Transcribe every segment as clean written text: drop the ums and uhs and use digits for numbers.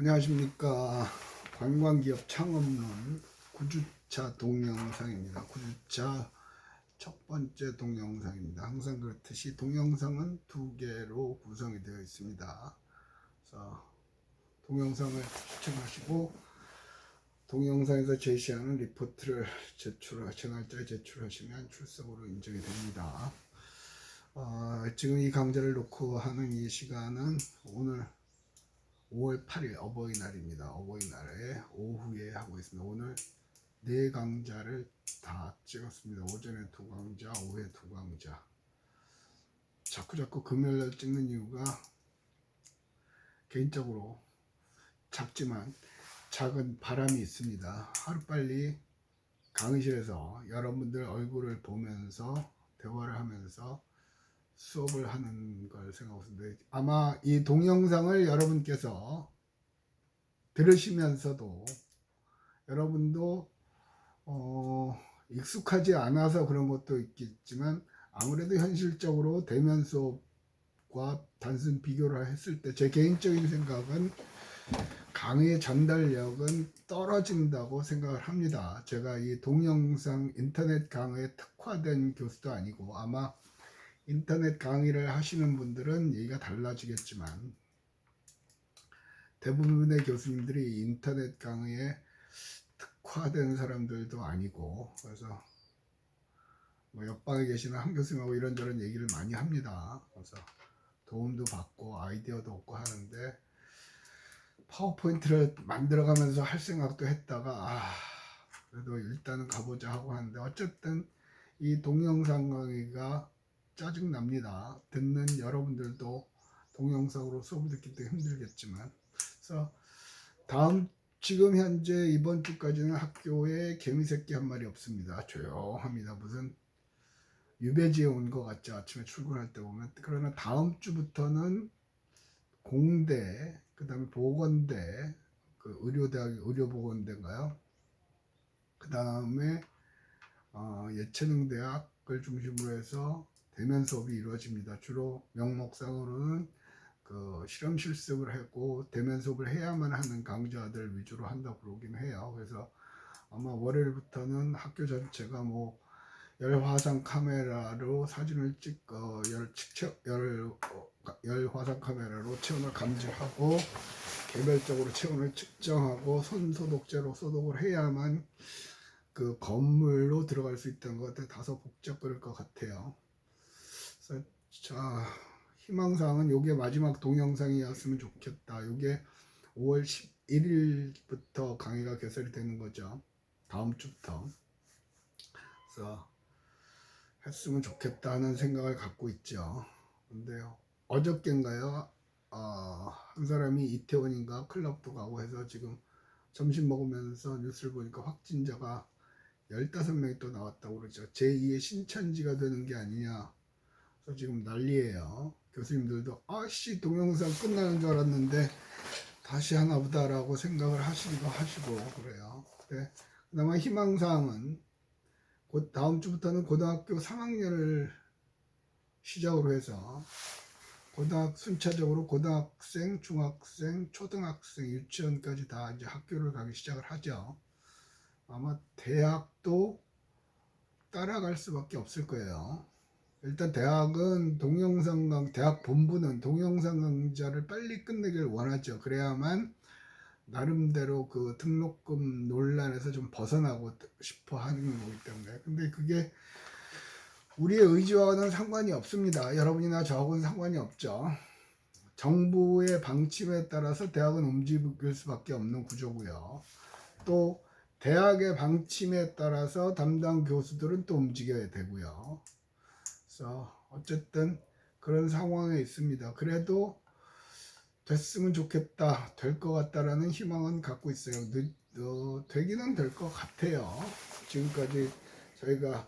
안녕하십니까. 관광기업 창업론 9주차 동영상입니다. 9주차 첫 번째 동영상입니다. 항상 그렇듯이 동영상은 두 개로 구성이 되어 있습니다. 그래서 동영상을 시청하시고 동영상에서 제시하는 리포트를 제 날짜에 제출하시면 출석으로 인정이 됩니다. 지금 이 강좌를 놓고 하는 이 시간은 오늘 5월 8일 어버이날입니다. 어버이날에 오후에 하고 있습니다. 오늘 네 강좌를 다 찍었습니다. 오전에 두 강좌, 오후에 두 강좌. 자꾸 금요일날 찍는 이유가 개인적으로 작지만 작은 바람이 있습니다. 하루빨리 강의실에서 여러분들 얼굴을 보면서 대화를 하면서 수업을 하는 걸 생각하고 있는데, 아마 이 동영상을 여러분께서 들으시면서도 여러분도 익숙하지 않아서 그런 것도 있겠지만, 아무래도 현실적으로 대면 수업과 단순 비교를 했을 때 제 개인적인 생각은 강의의 전달력은 떨어진다고 생각을 합니다. 제가 이 동영상 인터넷 강의에 특화된 교수도 아니고, 아마 인터넷 강의를 하시는 분들은 얘기가 달라지겠지만 대부분의 교수님들이 인터넷 강의에 특화된 사람들도 아니고, 그래서 뭐 옆방에 계시는 한 교수님하고 이런저런 얘기를 많이 합니다. 그래서 도움도 받고 아이디어도 얻고 하는데, 파워포인트를 만들어가면서 할 생각도 했다가 그래도 일단은 가보자 하고 하는데, 어쨌든 이 동영상 강의가 짜증납니다. 듣는 여러분들도 동영상으로 수업을 듣기 때문에 힘들겠지만, 그래서 지금 현재 이번 주까지는 학교에 개미새끼 한 마리 없습니다. 조용합니다. 무슨 유배지에 온 것 같죠, 아침에 출근할 때 보면. 그러나 다음 주부터는 공대, 그 다음에 보건대, 그 의료대학 의료보건대인가요? 그 다음에 예체능대학을 중심으로 해서 대면 수업이 이루어집니다. 주로 명목상으로는 그 실험 실습을 하고 대면 수업을 해야만 하는 강좌들 위주로 한다고 그러긴 해요. 그래서 아마 월요일부터는 학교 전체가 뭐 열화상 카메라로 사진을 찍고 열화상 카메라로 체온을 감지하고 개별적으로 체온을 측정하고 손 소독제로 소독을 해야만 그 건물로 들어갈 수 있다는 것 같아. 다소 복잡할 것 같아요. 그래서 자, 희망사항은 요게 마지막 동영상이었으면 좋겠다. 요게 5월 11일부터 강의가 개설이 되는 거죠. 다음 주부터. 그래서 했으면 좋겠다 하는 생각을 갖고 있죠. 근데요, 어저께인가요? 한 사람이 이태원인가 클럽도 가고 해서 지금 점심 먹으면서 뉴스를 보니까 확진자가 15명이 또 나왔다고 그러죠. 제2의 신천지가 되는 게 아니냐. 그래서 지금 난리예요. 교수님들도 아씨 동영상 끝나는 줄 알았는데 다시 하나 보다라고 생각을 하시기도 하시고 그래요. 그나마 희망사항은 곧 다음 주부터는 고등학교 3학년을 시작으로 해서 순차적으로 고등학생, 중학생, 초등학생, 유치원까지 다 이제 학교를 가기 시작을 하죠. 아마 대학도 따라갈 수밖에 없을 거예요. 일단 대학은 대학 본부는 동영상 강좌를 빨리 끝내길 원하죠. 그래야만 나름대로 그 등록금 논란에서 좀 벗어나고 싶어 하는 거기 때문에. 근데 그게 우리의 의지와는 상관이 없습니다. 여러분이나 저하고는 상관이 없죠. 정부의 방침에 따라서 대학은 움직일 수밖에 없는 구조고요. 또 대학의 방침에 따라서 담당 교수들은 또 움직여야 되고요. 그래서 어쨌든 그런 상황에 있습니다. 그래도 됐으면 좋겠다, 될 것 같다라는 희망은 갖고 있어요. 되기는 될 것 같아요. 지금까지 저희가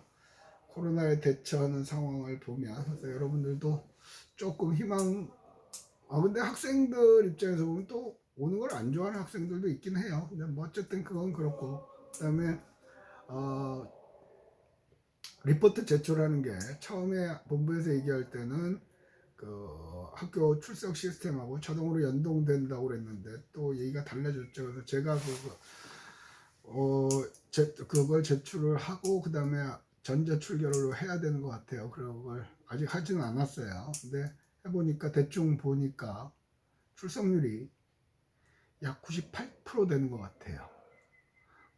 코로나에 대처하는 상황을 보면. 그래서 여러분들도 조금 근데 학생들 입장에서 보면 또 오는 걸 안 좋아하는 학생들도 있긴 해요. 근데 뭐 어쨌든 그건 그렇고, 그 다음에 리포트 제출하는 게 처음에 본부에서 얘기할 때는 학교 출석 시스템하고 자동으로 연동된다고 그랬는데 또 얘기가 달라졌죠. 그래서 제가 그걸 제출을 하고 그 다음에 전자 출결을 해야 되는 것 같아요. 그런 걸 아직 하지는 않았어요. 근데 해보니까 대충 보니까 출석률이 약 98% 되는 것 같아요.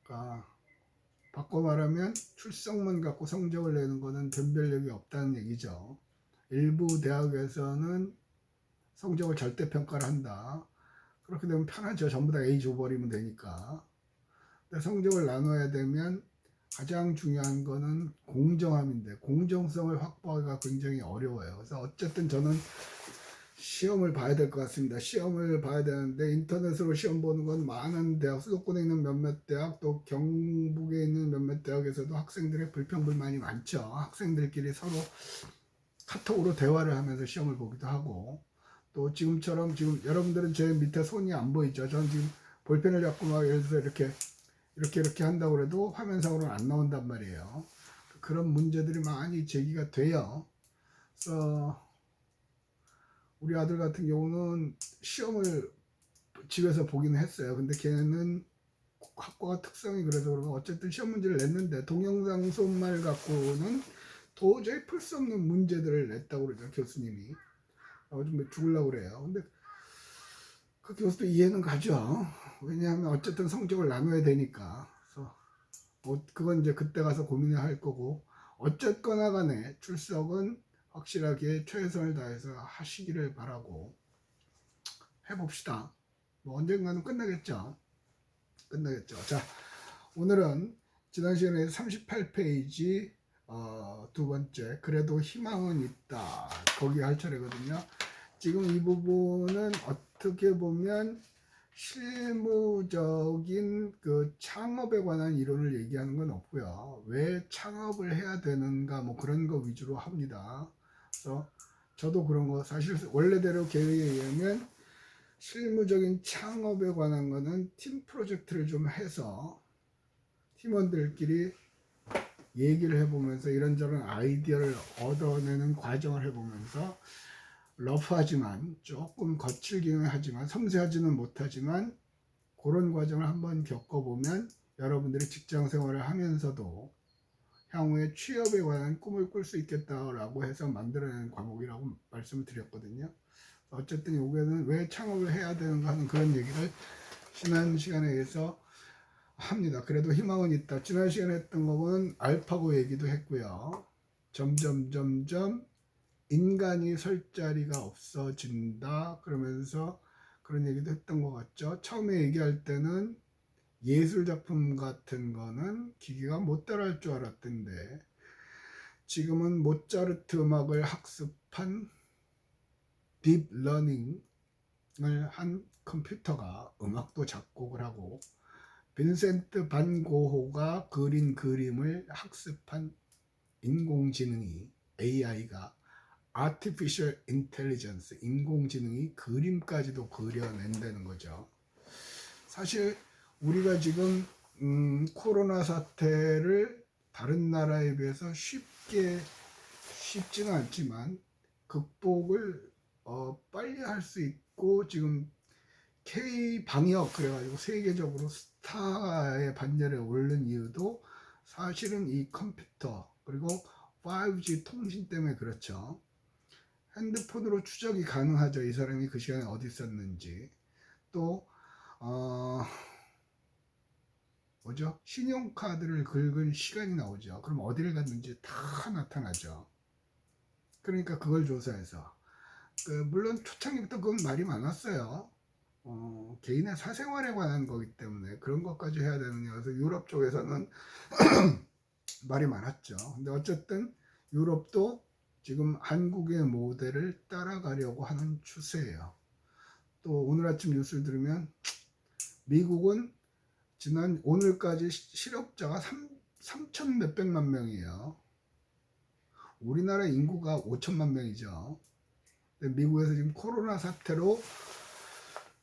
그러니까 바꿔 말하면 출석만 갖고 성적을 내는 것은 변별력이 없다는 얘기죠. 일부 대학에서는 성적을 절대평가를 한다. 그렇게 되면 편하죠. 전부 다 A 줘버리면 되니까. 근데 성적을 나눠야 되면 가장 중요한 거는 공정함인데 공정성을 확보하기가 굉장히 어려워요. 그래서 어쨌든 저는 시험을 봐야 될 것 같습니다. 시험을 봐야 되는데 인터넷으로 시험 보는 건 많은 대학, 수도권에 있는 몇몇 대학, 또 경북에 있는 몇몇 대학에서도 학생들의 불평불만이 많죠. 학생들끼리 서로 카톡으로 대화를 하면서 시험을 보기도 하고, 또 지금처럼 지금 여러분들은 제 밑에 손이 안 보이죠. 저는 지금 볼펜을 잡고 막 예를 들어서 이렇게 한다고 해도 화면상으로는 안 나온단 말이에요. 그런 문제들이 많이 제기가 돼요. 그래서 우리 아들 같은 경우는 시험을 집에서 보기는 했어요. 근데 걔는 학과가 특성이 그래서 그런가 어쨌든 시험 문제를 냈는데 동영상 수업만 갖고는 도저히 풀 수 없는 문제들을 냈다고 그러죠. 교수님이. 좀 죽으려고 그래요. 근데 그 교수도 이해는 가죠. 왜냐하면 어쨌든 성적을 나눠야 되니까. 그래서 그건 이제 그때 가서 고민을 할 거고, 어쨌거나 간에 출석은 확실하게 최선을 다해서 하시기를 바라고 해봅시다. 뭐 언젠가는 끝나겠죠. 자, 오늘은 지난 시간에 38페이지 두 번째, 그래도 희망은 있다, 거기 할 차례거든요. 지금 이 부분은 어떻게 보면 실무적인 그 창업에 관한 이론을 얘기하는 건 없고요. 왜 창업을 해야 되는가 뭐 그런 거 위주로 합니다. 그래서 저도 그런 거 사실 원래대로 계획에 의하면 실무적인 창업에 관한 거는 팀 프로젝트를 좀 해서 팀원들끼리 얘기를 해보면서 이런저런 아이디어를 얻어내는 과정을 해보면서 러프하지만 조금 거칠기는 하지만 섬세하지는 못하지만 그런 과정을 한번 겪어보면 여러분들이 직장 생활을 하면서도 향후에 취업에 관한 꿈을 꿀 수 있겠다라고 해서 만들어낸 과목이라고 말씀을 드렸거든요. 어쨌든 요게는 왜 창업을 해야 되는가 하는 그런 얘기를 지난 시간에 의해서 합니다. 그래도 희망은 있다. 지난 시간에 했던 거는 알파고 얘기도 했고요. 점점 인간이 설 자리가 없어진다 그러면서 그런 얘기도 했던 것 같죠. 처음에 얘기할 때는 예술 작품 같은 거는 기계가 못 따라할 줄 알았던데 지금은 모차르트 음악을 학습한 딥러닝을 한 컴퓨터가 음악도 작곡을 하고 빈센트 반 고호가 그린 그림을 학습한 인공지능이 AI가 Artificial Intelligence, 인공지능이 그림까지도 그려낸다는 거죠. 사실 우리가 지금 코로나 사태를 다른 나라에 비해서 쉽지는 않지만 극복을 빨리 할 수 있고 지금 K 방역 그래가지고 세계적으로 스타의 반열에 오른 이유도 사실은 이 컴퓨터 그리고 5G 통신 때문에 그렇죠. 핸드폰으로 추적이 가능하죠. 이 사람이 그 시간에 어디 있었는지. 또 뭐죠? 신용카드를 긁은 시간이 나오죠. 그럼 어디를 갔는지 다 나타나죠. 그러니까 그걸 조사해서 물론 초창기부터 그건 말이 많았어요. 개인의 사생활에 관한 거기 때문에 그런 것까지 해야 되느냐. 그래서 유럽 쪽에서는 말이 많았죠. 근데 어쨌든 유럽도 지금 한국의 모델을 따라가려고 하는 추세예요. 또 오늘 아침 뉴스를 들으면 미국은 오늘까지 실업자가 3천 몇백만 명이에요. 우리나라 인구가 5천만 명이죠. 근데 미국에서 지금 코로나 사태로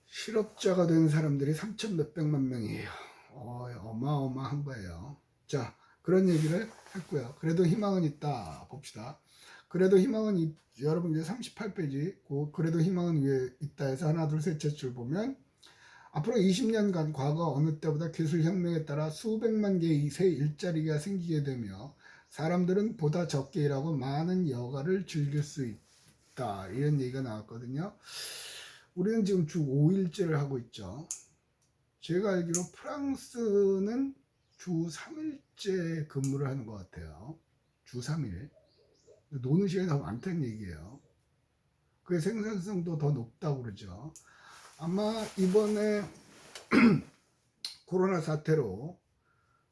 실업자가 된 사람들이 3천 몇백만 명이에요. 어마어마한 거예요. 자, 그런 얘기를 했고요. 그래도 희망은 있다 봅시다. 그래도 희망은 여러분 이제 38페이지 그래도 희망은 위에 있다 해서 하나 둘 셋 째 줄 보면 앞으로 20년간 과거 어느 때보다 기술혁명에 따라 수백만 개의 새 일자리가 생기게 되며 사람들은 보다 적게 일하고 많은 여가를 즐길 수 있다. 이런 얘기가 나왔거든요. 우리는 지금 주 5일제를 하고 있죠. 제가 알기로 프랑스는 주 3일째 근무를 하는 것 같아요. 주 3일. 노는 시간이 더 많다는 얘기예요. 그의 생산성도 더 높다고 그러죠. 아마 이번에 코로나 사태로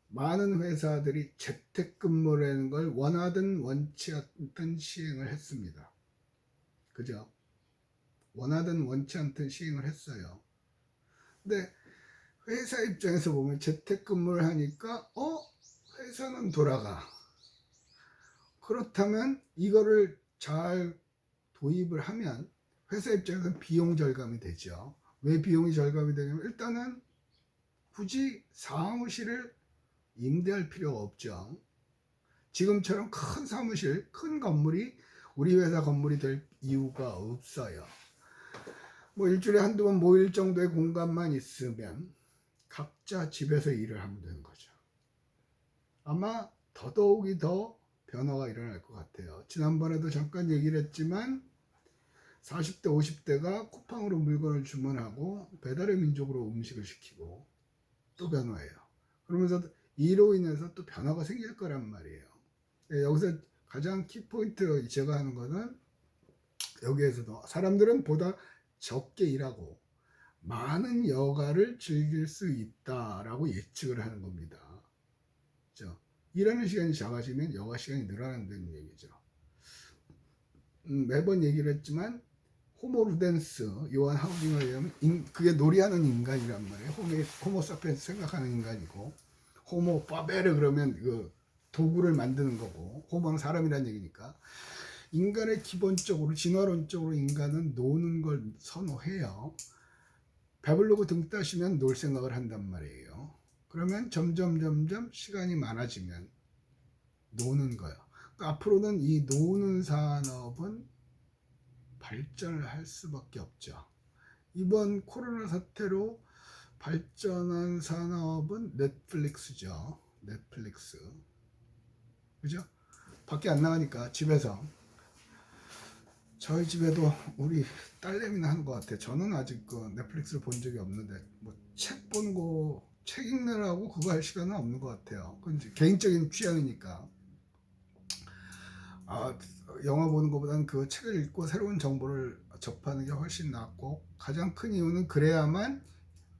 많은 회사들이 재택근무라는 걸 원하든 원치 않든 시행을 했습니다. 그죠? 원하든 원치 않든 시행을 했어요. 근데 회사 입장에서 보면 재택근무를 하니까 회사는 돌아가. 그렇다면 이거를 잘 도입을 하면 회사 입장에서는 비용 절감이 되죠. 왜 비용이 절감이 되냐면 일단은 굳이 사무실을 임대할 필요가 없죠. 지금처럼 큰 사무실, 큰 건물이 우리 회사 건물이 될 이유가 없어요. 뭐 일주일에 한두 번 모일 정도의 공간만 있으면 각자 집에서 일을 하면 되는 거죠. 아마 더더욱이 더 변화가 일어날 것 같아요. 지난번에도 잠깐 얘기를 했지만 40대, 50대가 쿠팡으로 물건을 주문하고 배달의 민족으로 음식을 시키고 또 변화해요. 그러면서 이로 인해서 또 변화가 생길 거란 말이에요. 여기서 가장 키포인트 제가 하는 거는 여기에서도 사람들은 보다 적게 일하고 많은 여가를 즐길 수 있다라고 예측을 하는 겁니다. 그렇죠? 일하는 시간이 작아지면 여가 시간이 늘어난다는 얘기죠. 매번 얘기를 했지만 호모 루덴스 요한 하우징어에 의하면 그게 놀이하는 인간이란 말이에요. 호모 사피엔스 생각하는 인간이고 호모 파베르 그러면 그 도구를 만드는 거고 호모는 사람이란 얘기니까 인간의 기본적으로 진화론적으로 인간은 노는 걸 선호해요. 배부르고 등 따시면 놀 생각을 한단 말이에요. 그러면 점점 시간이 많아지면 노는 거예요. 그러니까 앞으로는 이 노는 산업은 발전을 할 수밖에 없죠. 이번 코로나 사태로 발전한 산업은 넷플릭스죠. 넷플릭스. 그죠? 밖에 안 나가니까 집에서. 저희 집에도 우리 딸내미는 하는 것 같아요. 저는 아직 그 넷플릭스를 본 적이 없는데 뭐 책 보는 거, 책 읽느라고 그거 할 시간은 없는 것 같아요. 그건 이제 개인적인 취향이니까. 영화 보는 것보다는 그 책을 읽고 새로운 정보를 접하는 게 훨씬 낫고 가장 큰 이유는 그래야만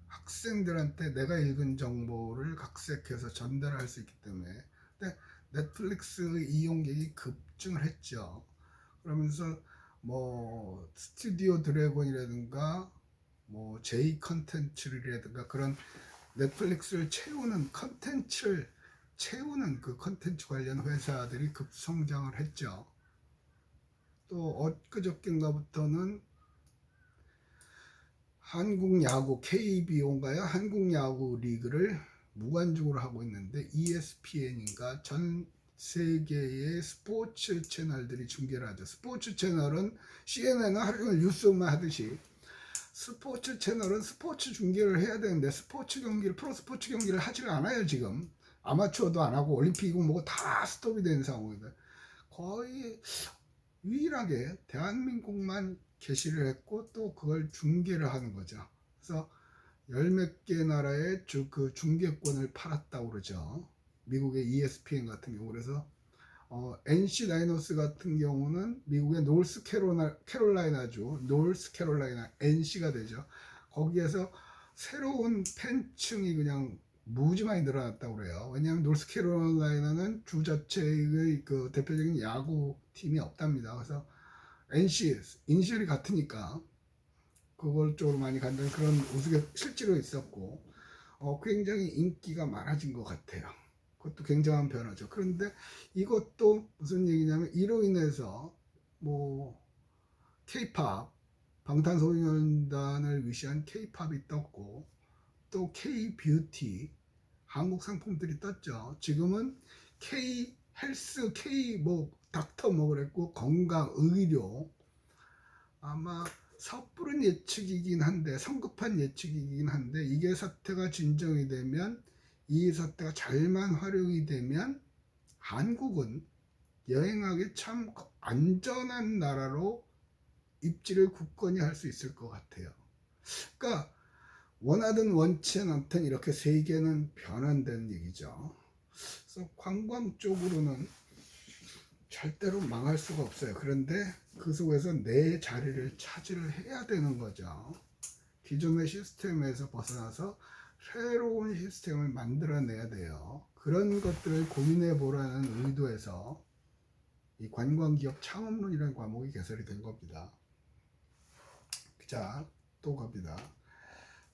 학생들한테 내가 읽은 정보를 각색해서 전달할 수 있기 때문에. 근데 넷플릭스 이용객이 급증을 했죠. 그러면서 뭐 스튜디오 드래곤이라든가 뭐 제이 컨텐츠라든가 그런 넷플릭스를 채우는 컨텐츠를 채우는 그 컨텐츠 관련 회사들이 급성장을 했죠. 또 엊그저께인가부터는 한국야구 KBO인가요? 한국야구 리그를 무관중으로 하고 있는데 ESPN인가 전 세계의 스포츠 채널들이 중계를 하죠. 스포츠 채널은 CNN은 하루 종일 뉴스만 하듯이 스포츠 채널은 스포츠 중계를 해야 되는데 스포츠 경기를 프로스포츠 경기를 하지를 않아요. 지금 아마추어도 안 하고 올림픽이고 뭐고 다 스톱이 되는 상황인데 거의 유일하게 대한민국만 게시를 했고 또 그걸 중계를 하는 거죠. 그래서 열 몇 개 나라에 그 중계권을 팔았다고 그러죠. 미국의 ESPN 같은 경우. 그래서 NC 다이노스 같은 경우는 미국의 노스캐롤라이나주 노스캐롤라이나 NC가 되죠. 거기에서 새로운 팬층이 그냥 무지 많이 늘어났다고 그래요. 왜냐하면 노스캐롤라이나는 주 자체의 그 대표적인 야구 팀이 없답니다. 그래서 NC 이니셜이 같으니까 그걸 쪽으로 많이 간다는 그런 우스갯 실제로 있었고 굉장히 인기가 많아진 것 같아요. 그것도 굉장한 변화죠. 그런데 이것도 무슨 얘기냐면 이로 인해서 뭐 K-팝 방탄소년단을 위시한 K-팝이 떴고 또 K-뷰티 한국 상품들이 떴죠. 지금은 K 헬스, K 뭐 닥터 뭐 그랬고 건강 의료 아마 섣부른 예측이긴 한데 성급한 예측이긴 한데 이게 사태가 진정이 되면 이 사태가 잘만 활용이 되면 한국은 여행하기 참 안전한 나라로 입지를 굳건히 할 수 있을 것 같아요. 그러니까 원하든 원치 않든 이렇게 세계는 변한다는 얘기죠. 그래서 관광 쪽으로는 절대로 망할 수가 없어요. 그런데 그 속에서 내 자리를 차지를 해야 되는 거죠. 기존의 시스템에서 벗어나서 새로운 시스템을 만들어내야 돼요. 그런 것들을 고민해 보라는 의도에서 이 관광기업 창업론이라는 과목이 개설이 된 겁니다. 자, 또 갑니다.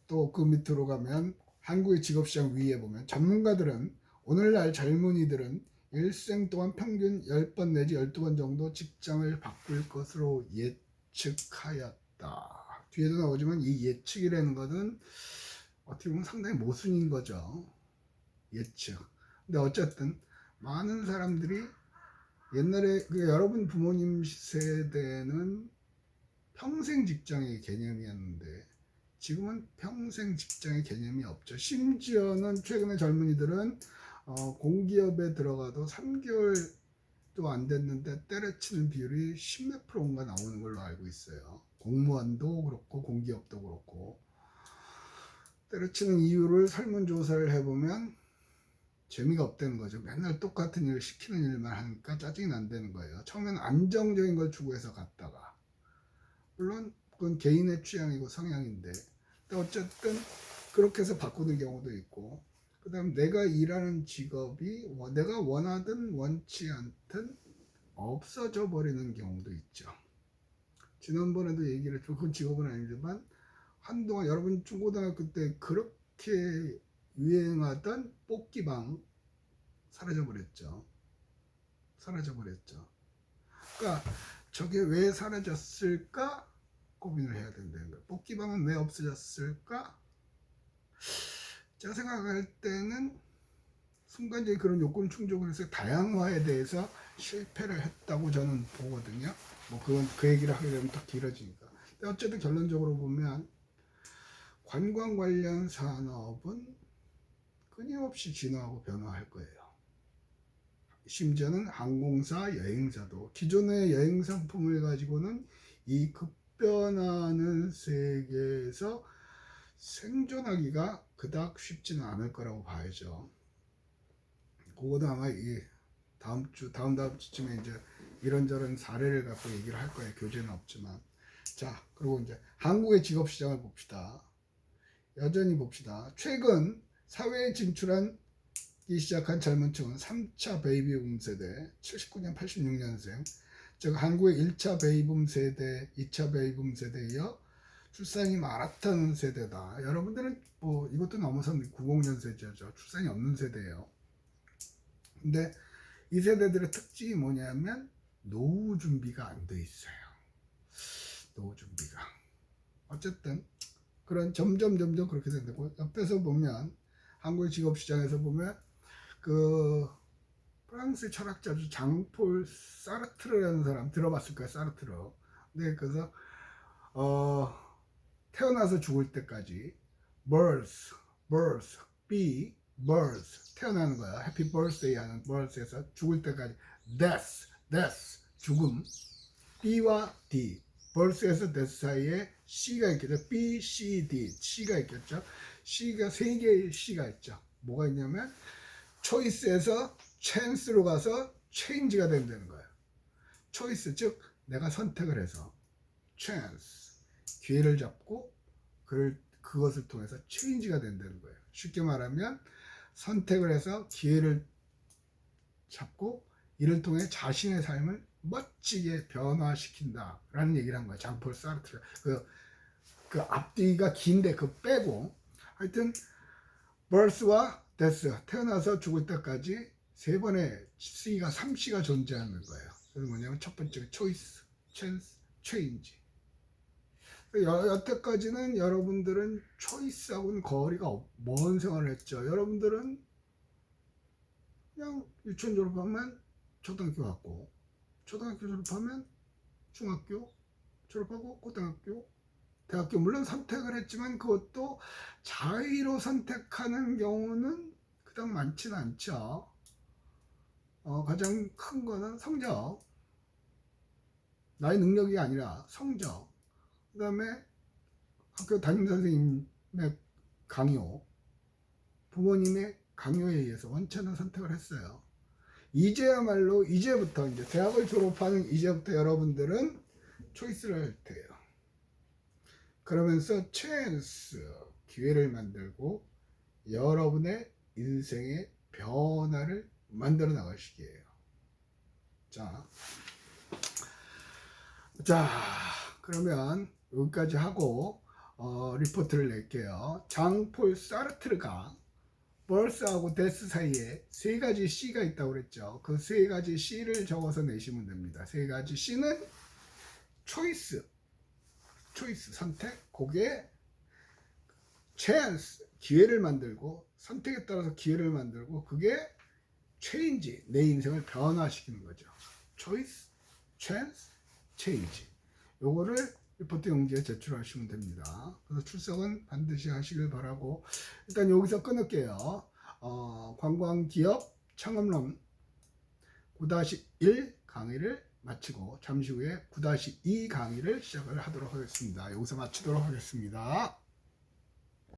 또 그 밑으로 가면 한국의 직업시장 위에 보면 전문가들은 오늘날 젊은이들은 일생 동안 평균 10번 내지 12번 정도 직장을 바꿀 것으로 예측하였다. 뒤에도 나오지만 이 예측이라는 것은 어떻게 보면 상당히 모순인 거죠. 예측. 근데 어쨌든 많은 사람들이 옛날에 여러분 부모님 세대는 평생 직장의 개념이었는데 지금은 평생 직장의 개념이 없죠. 심지어는 최근에 젊은이들은 공기업에 들어가도 3개월도 안 됐는데 때려치는 비율이 10몇 %인가 나오는 걸로 알고 있어요. 공무원도 그렇고 공기업도 그렇고. 때려치는 이유를 설문조사를 해보면 재미가 없다는 거죠. 맨날 똑같은 일을 시키는 일만 하니까 짜증이 난다는 거예요. 처음에는 안정적인 걸 추구해서 갔다가 물론 그건 개인의 취향이고 성향인데 어쨌든 그렇게 해서 바꾸는 경우도 있고 그 다음 내가 일하는 직업이 내가 원하든 원치 않든 없어져 버리는 경우도 있죠. 지난번에도 얘기를 했죠. 그 직업은 아니지만 한동안 여러분 중고등학교 때 그렇게 유행하던 뽑기방 사라져 버렸죠. 그러니까 저게 왜 사라졌을까 고민을 해야 된다는 거예요. 뽑기방은 왜 없어졌을까? 제가 생각할 때는 순간적인 그런 요건 충족을 해서 다양화에 대해서 실패를 했다고 저는 보거든요. 뭐 그건 그 얘기를 하려면 더 길어지니까. 근데 어쨌든 결론적으로 보면 관광 관련 산업은 끊임없이 진화하고 변화할 거예요. 심지어는 항공사, 여행사도 기존의 여행 상품을 가지고는 이 급변하는 세계에서 생존하기가 그닥 쉽지는 않을 거라고 봐야죠. 그거도 아마 이 다음 주쯤에 이제 이런저런 사례를 갖고 얘기를 할 거예요. 교재는 없지만. 자, 그리고 이제 한국의 직업 시장을 봅시다. 여전히 봅시다. 최근 사회에 진출한 시작한 젊은 층은 3차 베이비붐 세대, 79년, 86년생, 즉 한국의 1차 베이비붐 세대, 2차 베이비붐 세대에 이어 출산이 많았던 세대다. 여러분들은 뭐 이것도 넘어선 90년세죠. 출산이 없는 세대예요. 근데 이 세대들의 특징이 뭐냐면 노후 준비가 안 돼 있어요. 노후 준비가. 어쨌든 그런 점점 그렇게 된다고. 옆에서 보면 한국의 직업 시장에서 보면 그 프랑스 철학자죠. 장폴 사르트르라는 사람 들어봤을 거예요. 사르트르. 네, 그래서 태어나서 죽을 때까지 birth, be, birth 태어나는 거야. happy birthday 하는 birth에서 죽을 때까지 death 죽음. B와 D birth에서 death 사이에 C가 있겠죠. B, C, D C가 있겠죠. C가 세 개의 C가 있죠. 뭐가 있냐면 초이스에서 chance로 가서 change가 된다는 거예요. 초이스 즉 내가 선택을 해서 chance 기회를 잡고 그것을 통해서 change가 된다는 거예요. 쉽게 말하면 선택을 해서 기회를 잡고 이를 통해 자신의 삶을 멋지게 변화시킨다라는 얘기를 한 거예요. 장폴 사르트르. 그 앞뒤가 긴데 그 빼고 하여튼 birth와 death 태어나서 죽을 때까지 세 번의 C가 3C가 존재하는 거예요. 그래서 뭐냐면 첫 번째 choice, chance, change. 여태까지는 여러분들은 초이스하고는 거리가 먼 생활을 했죠. 여러분들은 그냥 유치원 졸업하면 초등학교 갔고 초등학교 졸업하면 중학교 졸업하고 고등학교, 대학교 물론 선택을 했지만 그것도 자의로 선택하는 경우는 그닥 많지는 않죠. 가장 큰 거는 성적, 나의 능력이 아니라 성적, 그 다음에 학교 담임선생님의 강요, 부모님의 강요에 의해서 원천은 선택을 했어요. 이제야말로 이제부터 이제 대학을 졸업하는 이제부터 여러분들은 초이스를 할 때예요. 그러면서 찬스, 기회를 만들고 여러분의 인생의 변화를 만들어 나가시기예요. 자, 그러면 여기까지 하고 리포트를 낼게요. 장폴 사르트르가 birth하고 death 사이에 세 가지 C가 있다고 그랬죠. 그 세 가지 C를 적어서 내시면 됩니다. 세 가지 C는 초이스, 선택, 그게 chance, 기회를 만들고, 선택에 따라서 기회를 만들고, 그게 change, 내 인생을 변화시키는 거죠. choice, chance, change. 요거를 리포트 용지에 제출하시면 됩니다. 그래서 출석은 반드시 하시길 바라고, 일단 여기서 끊을게요. 관광기업 창업론 9-1 강의를 마치고 잠시 후에 9-2 강의를 시작을 하도록 하겠습니다. 여기서 마치도록 하겠습니다.